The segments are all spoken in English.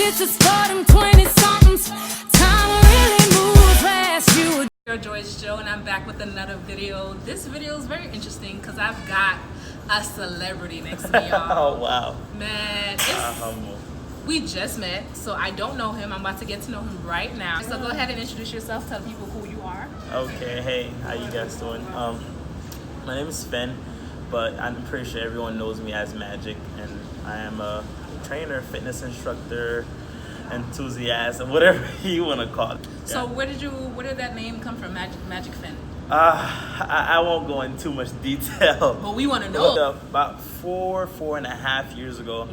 It's a sport, them 20-somethings. Time really moves fast. You Your Joyce Joe, and I'm back with another video. This video is very interesting because I've got a celebrity next to me, y'all. Oh wow, Man, humble. we just met, so I don't know him. I'm about to get to know him right now. So go ahead and introduce yourself. Tell people who you are. Okay, hey, how you guys doing? My name is Finn, but I'm pretty sure everyone knows me as Magic, and I am a trainer, fitness instructor, enthusiast, and whatever you want to call it. So where did that name come from, Magic Finn? I won't go into too much detail. But we want to know. About 4.5 years ago,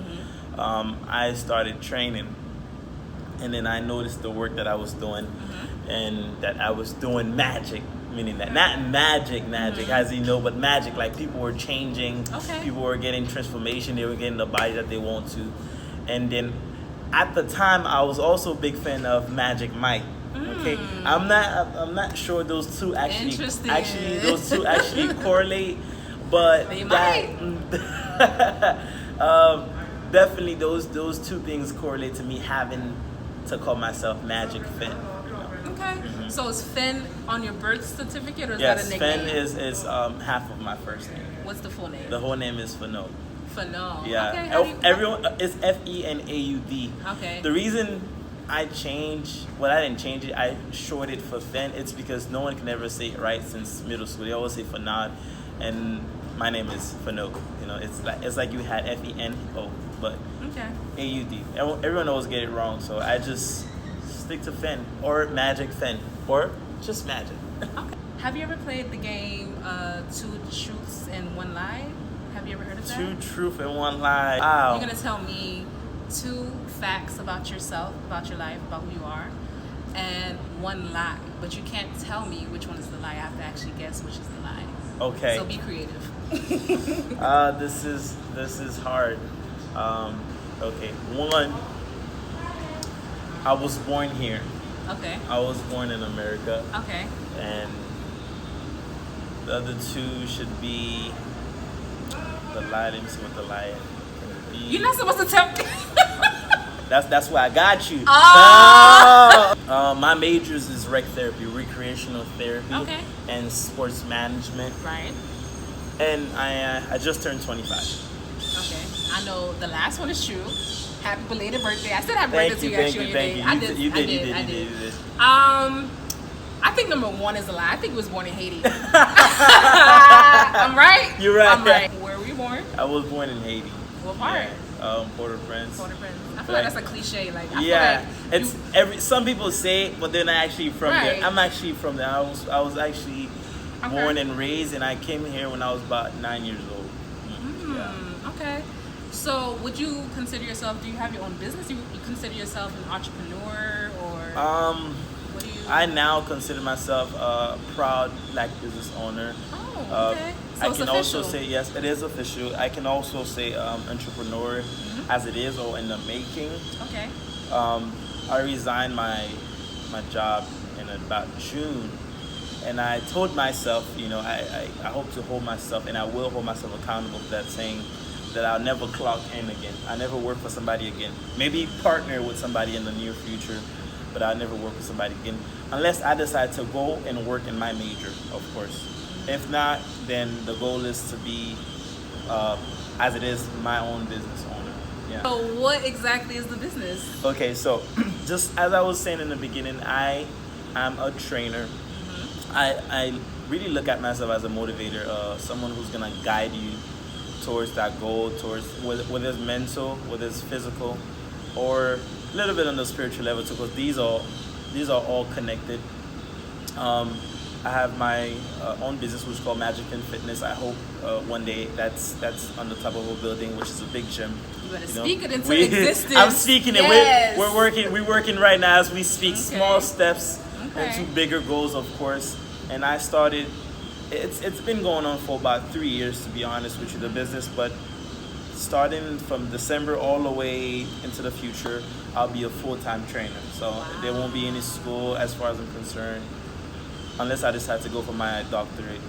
I started training, and then I noticed the work that I was doing, and that I was doing magic, meaning that not magic, as you know, but magic. Like people were changing, people were getting transformation, they were getting the body that they want to, and then at the time I was also a big fan of Magic Mike. Okay, I'm not sure those two actually correlate, but they might. Definitely those two things correlate to me having to call myself Magic Finn. Okay, so is Finn on your birth certificate, or is Yes, that a nickname? Finn is half of my first name. What's the full name? The whole name is Fano. Fano. Yeah, Okay, everyone it's Fenaud. Okay. The reason I didn't change it, I shorted for Finn. It's because no one can ever say it right since middle school. They always say Fanad, and my name is Fano. You know, it's like you had Feno, but Aud. Everyone always get it wrong, so I just stick to Finn or Magic Finn or just Magic. Okay. Have you ever played the game Two Truths and One Lie? Have you ever heard of that? Two truth and one lie. Wow. You're gonna tell me 2 facts about yourself, about your life, about who you are, and 1 lie. But you can't tell me which one is the lie. I have to actually guess which is the lie. Okay. So be creative. This is hard. Okay. 1, I was born here. Okay. I was born in America. Okay. And the other 2 should be the lie. Let me see what the lie can be. You're not supposed to tell me. That's why I got you. Oh. My majors is rec therapy, recreational therapy, Okay. and sports management. Right. And I just turned 25. Okay. I know the last one is true. Happy belated birthday. I said happy birthday to you actually on your day. You I did. I think number 1 is a lie. I think he was born in Haiti. I'm right? You're right. I'm right. Where were you born? I was born in Haiti. What part? Port-au-Prince. Port-au-Prince. I feel like that's a cliche. Like I yeah, feel like some people say it, but they're not actually from there. I'm actually from there. I was actually born and raised, and I came here when I was about 9 years old. Yeah. Okay. So would you consider yourself? Do you have your own business? You consider yourself an entrepreneur, or what do you? I now consider myself a proud Black business owner. Oh, okay. So I can also say, yes, it is official. I can also say entrepreneur, as it is, or in the making. Okay. I resigned my job in about June, and I told myself, you know, I hope to hold myself, and I will hold myself accountable for that, saying that I'll never clock in again. I never work for somebody again. Maybe partner with somebody in the near future, but I'll never work with somebody again unless I decide to go and work in my major, of course. If not, then the goal is to be, as it is, my own business owner. Yeah. So what exactly is the business? Okay, so just as I was saying in the beginning, I am a trainer. I really look at myself as a motivator, someone who's gonna guide you towards that goal, towards whether it's mental, whether it's physical, or a little bit on the spiritual level too, because these are all connected. I have my own business, which is called Magic and Fitness. I hope one day that's on the top of a building, which is a big gym. You better speak it into existence. I'm speaking yes. it. We're working right now as we speak. Small steps into bigger goals, of course. And I started. It's been going on for about 3 years, to be honest with you, the business. But starting from December all the way into the future, I'll be a full-time trainer. So there won't be any school as far as I'm concerned, unless I decide to go for my doctorate.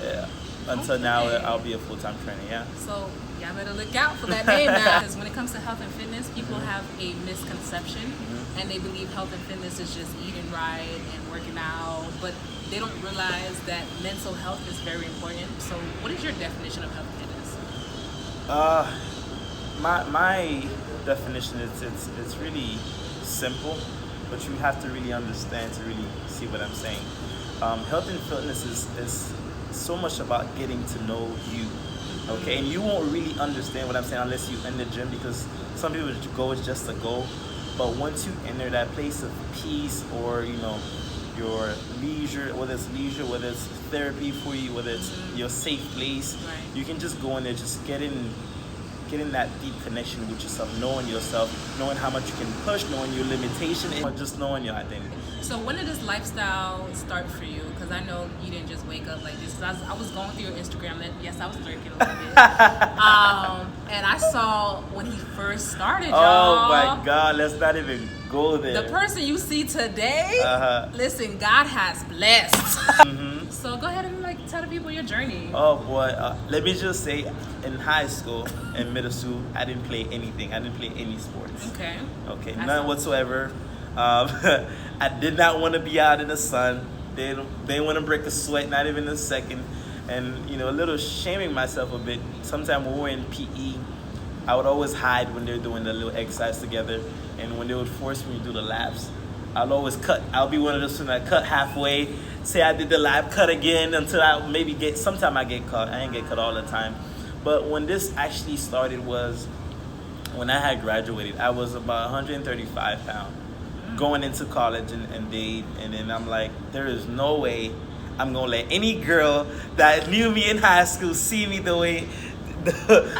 Yeah. until now, Okay. I'll be a full-time trainer. Yeah. So y'all better look out for that name now. Because when it comes to health and fitness, people have a misconception, and they believe health and fitness is just eating right and working out, but they don't realize that mental health is very important. So what is your definition of health and fitness? My definition is it's really simple, but you have to really understand to really see what I'm saying. Health and fitness is so much about getting to know you, okay? And you won't really understand what I'm saying unless you're in the gym, because some people go is just a go, but once you enter that place of peace, or your leisure, whether it's therapy for you, whether it's your safe place, Right. you can just go in there, just getting that deep connection with yourself, knowing yourself, knowing how much you can push, knowing your limitation, and just knowing your identity. So when did this lifestyle start for you? Because I know you didn't just wake up like this. 'Cause I was going through your Instagram. Yes, I was lurking a little bit. And I saw when he first started, y'all. Oh my God, let's not even go there. The person you see today, Uh-huh. listen, God has blessed. So go ahead and tell the people your journey. Oh boy, let me just say, in high school and middle school, I didn't play anything. I didn't play any sports. Okay. Okay, I none saw. whatsoever. I did not want to be out in the sun. They didn't want to break a sweat, not even a second. And a little shaming myself a bit. Sometimes when we were in PE, I would always hide when they're doing the little exercise together, and when they would force me to do the laps, I'll always cut. I'll be one of those students that cut halfway, say I did the lap, cut again until I maybe get. Sometimes I get cut. I ain't get cut all the time. But when this actually started was when I had graduated. I was about 135 pounds going into college and Dade, and then I'm like, there is no way I'm gonna let any girl that knew me in high school see me the way,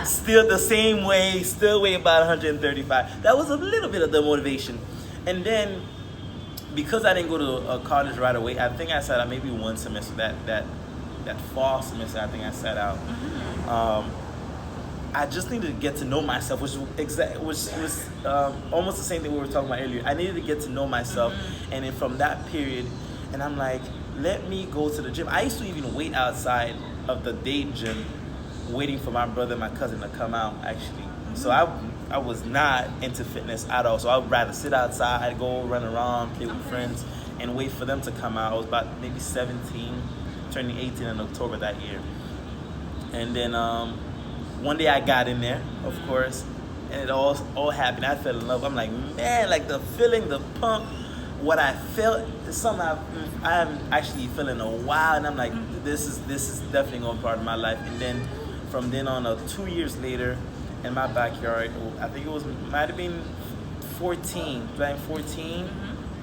still the same way, still weigh about 135. That was a little bit of the motivation. And then because I didn't go to college right away, I think I sat out maybe one semester. That fall semester, I think I sat out. I just needed to get to know myself, which was almost the same thing we were talking about earlier. I needed to get to know myself, and then from that period, and I'm like, let me go to the gym. I used to even wait outside of the Dade gym, waiting for my brother and my cousin to come out, actually. So I was not into fitness at all. So I would rather sit outside, go run around, play with friends, and wait for them to come out. I was about maybe 17, turning 18 in October that year. And then one day I got in there, of course, and it all happened. I fell in love. I'm like, man, like the feeling, the pump, what I felt is something I haven't actually felt in a while. And I'm like, this is definitely going to be part of my life. And then from then on, 2 years later, in my backyard, I think might have been 2014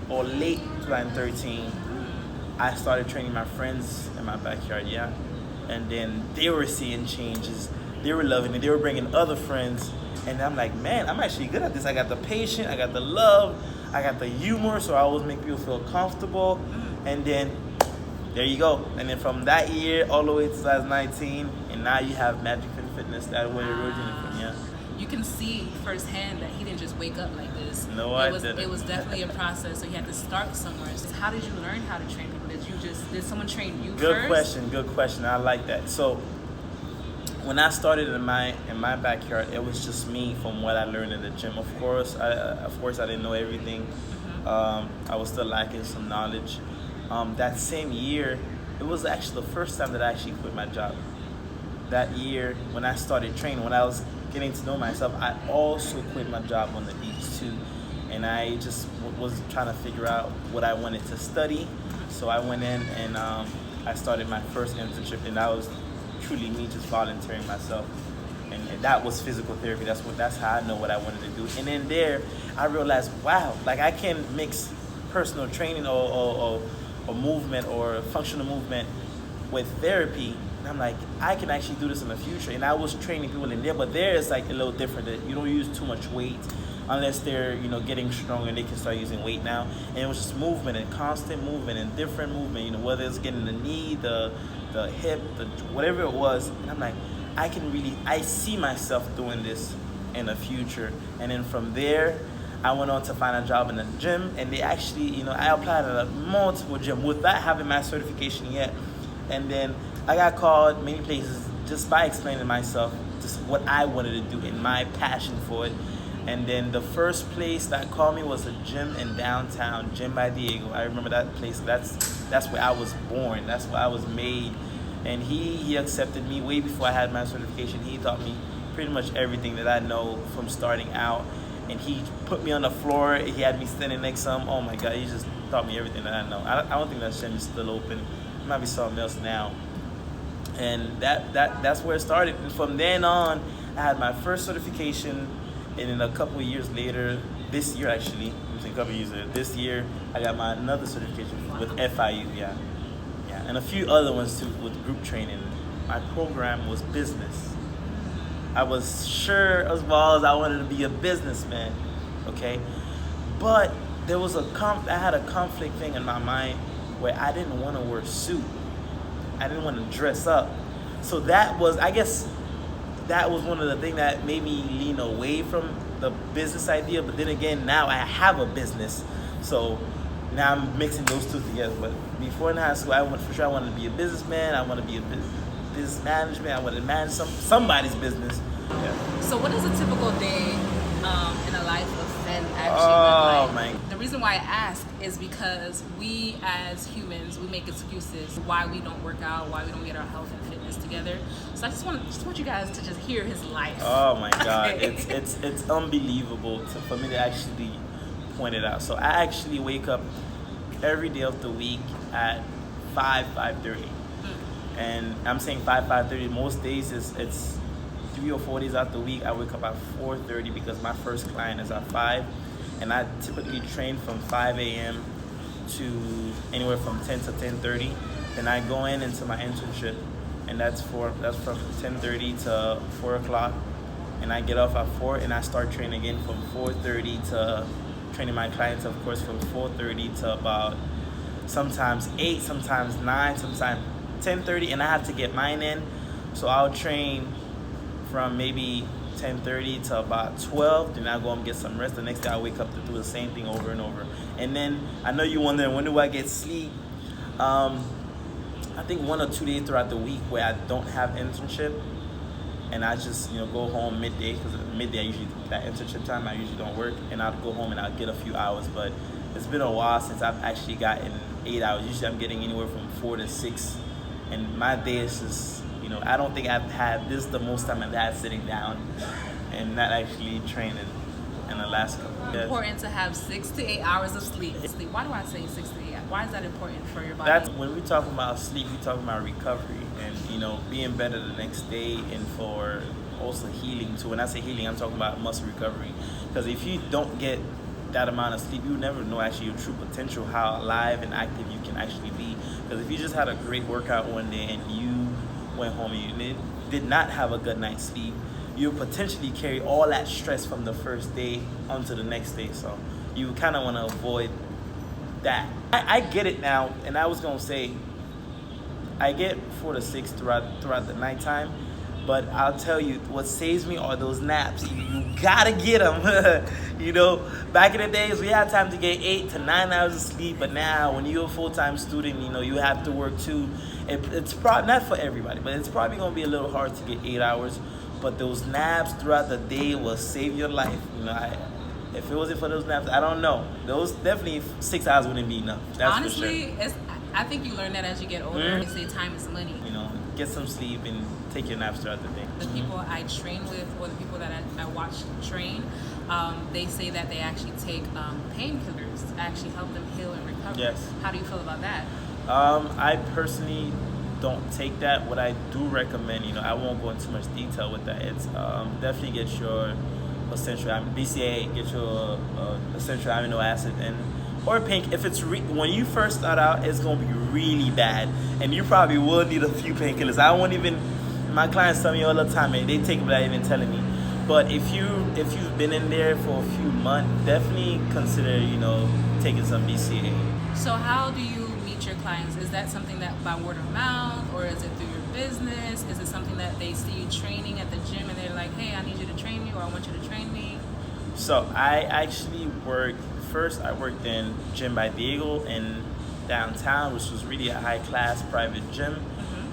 or late 2013, I started training my friends in my backyard, yeah. And then they were seeing changes. They were loving it. They were bringing other friends. And I'm like, man, I'm actually good at this. I got the patience, I got the love, I got the humor, so I always make people feel comfortable. And then there you go. And then from that year all the way to 2019, and now you have Magic Fit Fitness. That's where it originated from, yeah. You can see firsthand that he didn't just wake up like this. No, I didn't. It was definitely a process, so he had to start somewhere. So how did you learn how to train people? Did someone train you first? Good question. I like that. So when I started in my backyard, it was just me from what I learned in the gym. Of course, I didn't know everything. I was still lacking some knowledge. That same year, it was actually the first time that I actually quit my job. That year, when I started training, when I was getting to know myself, I also quit my job on the beach too. And I just was trying to figure out what I wanted to study. So I went in and I started my first internship, and that was truly me just volunteering myself. And that was physical therapy. That's how I know what I wanted to do. And then there, I realized, wow, like I can mix personal training or movement or functional movement with therapy. And I'm like, I can actually do this in the future. And I was training people in there, but there it's like a little different. That you don't use too much weight unless they're getting stronger, and they can start using weight now. And it was just movement and constant movement and different movement. Whether it's getting the knee, the hip, whatever it was. And I'm like, I see myself doing this in the future. And then from there, I went on to find a job in a gym, and they actually, I applied at multiple gyms without having my certification yet. And then I got called many places just by explaining myself, just what I wanted to do and my passion for it. And then the first place that called me was a gym in downtown, Gym by Diego. I remember that place. That's where I was born. That's where I was made. And he accepted me way before I had my certification. He taught me pretty much everything that I know from starting out. And he put me on the floor. He had me standing next to him. Oh my God, he just taught me everything that I know. I don't think that gym is still open. It might be something else now. And that's where it started. And from then on, I had my first certification. And then a couple of years later, this year actually, a couple of years later, this year, I got my another certification with FIU, yeah. And a few other ones too with group training. My program was business. I was sure as well as I wanted to be a businessman, okay? But there was I had a conflict thing in my mind where I didn't want to wear a suit. I didn't want to dress up. So that was, I guess, that was one of the things that made me lean away from the business idea. But then again, now I have a business. So now I'm mixing those two together. But before in high school, I wanted to be a businessman. I want to be a business management. I want to manage somebody's business. Yeah. So what is a typical day in the life of Fen actually Oh, look like? man. The reason why I ask is because we as humans, we make excuses why we don't work out, why we don't get our health and fitness together. So I just want you guys to just hear his life. Oh my God, it's unbelievable for me to actually point it out. So I actually wake up every day of the week at 5:30, and I'm saying 5:30. Most days it's 3 or 4 days out the week. I wake up at 4:30 because my first client is at 5, and I typically train from 5 a.m. to anywhere from 10 to 10:30. Then I go into my internship, and that's from 10:30 to 4 o'clock, and I get off at 4, and I start training again from 4:30 to training my clients, of course, from 4:30 to about sometimes 8, sometimes 9, sometimes 10:30, and I have to get mine in. So I'll train from maybe 10:30 to about 12, then I'll go and get some rest. The next day I wake up to do the same thing over and over. And then I know you're wondering, when do I get sleep? I think 1 or 2 days throughout the week where I don't have internship, and I just go home midday, because midday I usually, that internship time, I usually don't work, and I'll go home and I'll get a few hours. But it's been a while since I've actually gotten 8 hours. Usually I'm getting anywhere from 4 to 6, and my day is just, I don't think I've had, this is the most time I've had sitting down and not actually training in the last couple of years. It's important to have 6 to 8 hours of sleep. Why do I say 6 to 8? Why is that important for your body? That's when we talk about sleep, we talk about recovery and being better the next day, and for also healing too. When I say healing, I'm talking about muscle recovery, because if you don't get that amount of sleep, you never know actually your true potential, how alive and active you can actually be. Because if you just had a great workout one day and you went home and you did not have a good night's sleep, you potentially carry all that stress from the first day onto the next day. So you kind of want to avoid that. I get it now, and I was gonna say I get 4 to 6 throughout the nighttime, but I'll tell you what saves me are those naps. You gotta get them. Back in the days we had time to get 8 to 9 hours of sleep, but now when you're a full-time student, you have to work too. It's probably not for everybody, but it's probably gonna be a little hard to get 8 hours. But those naps throughout the day will save your life. If it wasn't for those naps, I don't know. Those definitely 6 hours wouldn't be enough. That's honestly, for sure. I think you learn that as you get older. They say time is money. Get some sleep and take your naps throughout the day. The people I train with, or the people that I watch train, they say that they actually take painkillers to actually help them heal and recover. Yes. How do you feel about that? I personally don't take that. What I do recommend, I won't go into much detail with that. It's definitely get your essential BCA, get your essential amino acid in, or pink. If it's when you first start out, it's gonna be really bad, and you probably will need a few painkillers. I won't even. My clients tell me all the time, and they take it without even telling me. But if you've been in there for a few months, definitely consider taking some BCA. So how do you meet your clients? Is that something that by word of mouth, or is it through your business? Is it something that they see you training at the gym and they're like, hey, I need you to train me, or I want you to train me? So I actually worked in Gym by Diego in downtown, which was really a high-class private gym.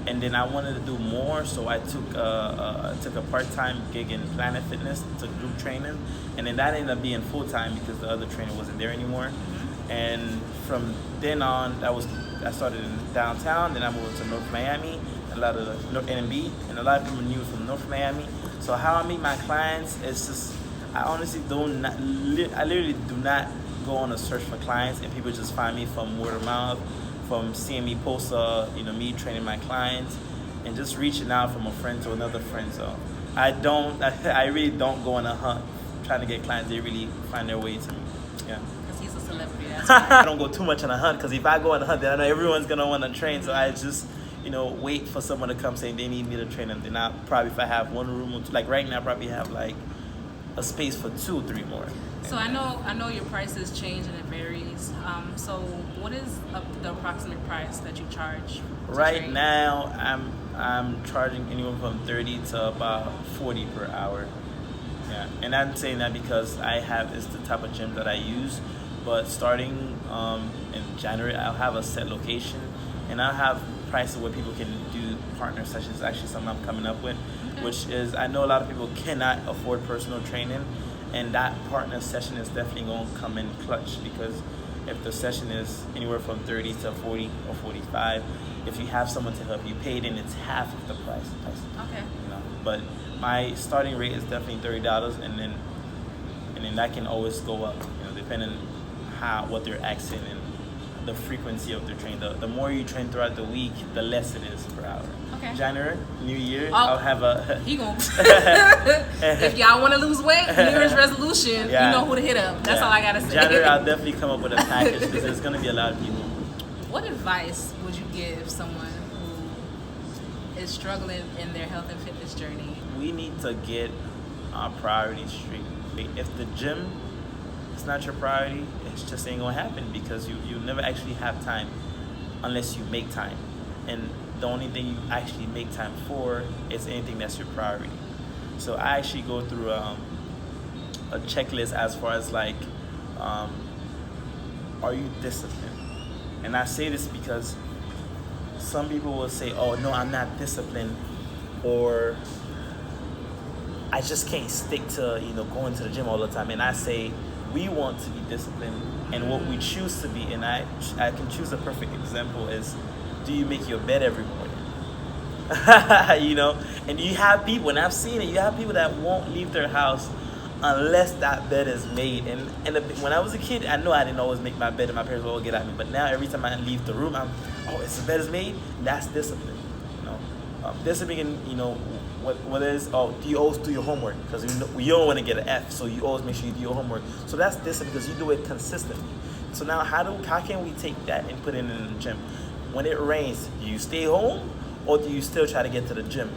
and then I wanted to do more, so I took a part-time gig in Planet Fitness, took group training, and then that ended up being full-time because the other trainer wasn't there anymore. And from then on, I started in downtown, then I moved to North Miami, a lot of the North NMB, and a lot of people knew from North Miami. So how I meet my clients is just, I honestly I literally do not go on a search for clients, and people just find me from word of mouth, from seeing me post, me training my clients, and just reaching out from a friend to another friend. So I really don't go on a hunt trying to get clients. They really find their way to me. Yeah. Because he's a celebrity. That's why. I don't go too much on a hunt, because if I go on a hunt, then I know everyone's gonna want to train. So I just, wait for someone to come saying they need me to train them. Then I probably, if I have one room or two, like right now, I probably have like a space for 2 or 3 more. So I know your prices change and it varies. So what is the approximate price that you charge? Right now, I'm charging anywhere from 30 to about 40 per hour. Yeah, and I'm saying that because it's the type of gym that I use. But starting in January, I'll have a set location, and I'll have prices where people can do partner sessions. Actually, something I'm coming up with, which is, I know a lot of people cannot afford personal training, and that partner session is definitely going to come in clutch, because if the session is anywhere from 30 to 40 or 45, if you have someone to help you pay, then it's half of the price. Okay. But my starting rate is definitely $30, and then that can always go up, depending what they're asking and the frequency of their training. The more you train throughout the week, the less it is per hour. Okay. January, New Year, I'll have a... He gon' If y'all want to lose weight, New Year's resolution, you know who to hit up. That's all I gotta say. January, I'll definitely come up with a package, because there's gonna be a lot of people. What advice would you give someone who is struggling in their health and fitness journey? We need to get our priorities straight. If the gym is not your priority, it's just ain't gonna happen, because you never actually have time unless you make time. And the only thing you actually make time for is anything that's your priority. So I actually go through a checklist as far as like, are you disciplined? And I say this because some people will say, oh no, I'm not disciplined, or I just can't stick to going to the gym all the time. And I say, we want to be disciplined, and what we choose to be, and I can choose a perfect example is, do you make your bed every morning? And you have people, and I've seen it, you have people that won't leave their house unless that bed is made. And when I was a kid, I know I didn't always make my bed, and my parents would all get at me. But now every time I leave the room, it's the bed is made. That's discipline. Discipline can, what is, do you always do your homework? Because you don't want to get an F, so you always make sure you do your homework. So that's discipline, because you do it consistently. So now how can we take that and put it in the gym? When it rains, do you stay home, or do you still try to get to the gym?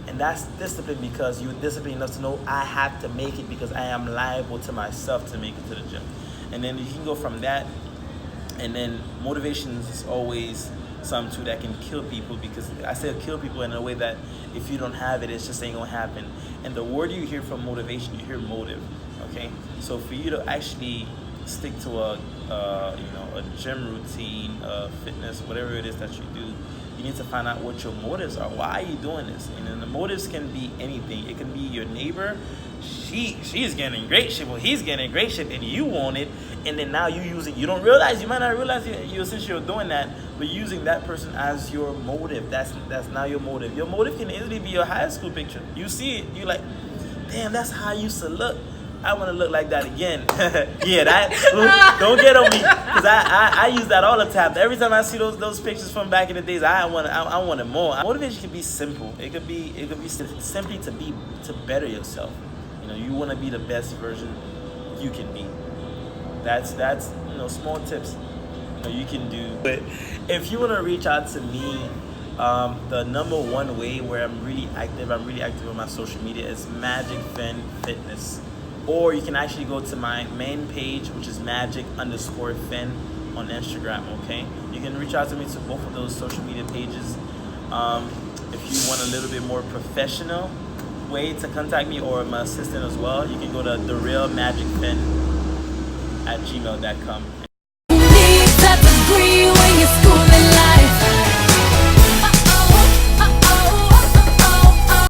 And that's discipline, because you're disciplined enough to know, I have to make it, because I am liable to myself to make it to the gym. And then you can go from that. And then motivation is always something too that can kill people, because I say kill people in a way that if you don't have it, it's just ain't gonna happen. And the word you hear from motivation, you hear motive. Okay, so for you to actually stick to a gym routine, fitness, whatever it is that you do, you need to find out what your motives are. Why are you doing this? And then the motives can be anything. It can be your neighbor. She's getting in great shape, or he's getting in great shape, and you want it. And then now you use it. You don't realize, you might not realize you essentially are doing that, but using that person as your motive. That's now your motive. Your motive can easily be your high school picture. You see it, you're like, damn, that's how I used to look. I want to look like that again. Don't get on me, because I use that all the time. Every time I see those pictures from back in the days, I want it more. Motivation can be simple. It could be simply to better yourself. You want to be the best version you can be. That's small tips you can do. But if you want to reach out to me, the number one way where I'm really active on my social media is Magic Fen Fitness. Or you can actually go to my main page, which is magic_fen on Instagram, okay? You can reach out to me to both of those social media pages. If you want a little bit more professional way to contact me, or my assistant as well, you can go to therealmagicfen@gmail.com.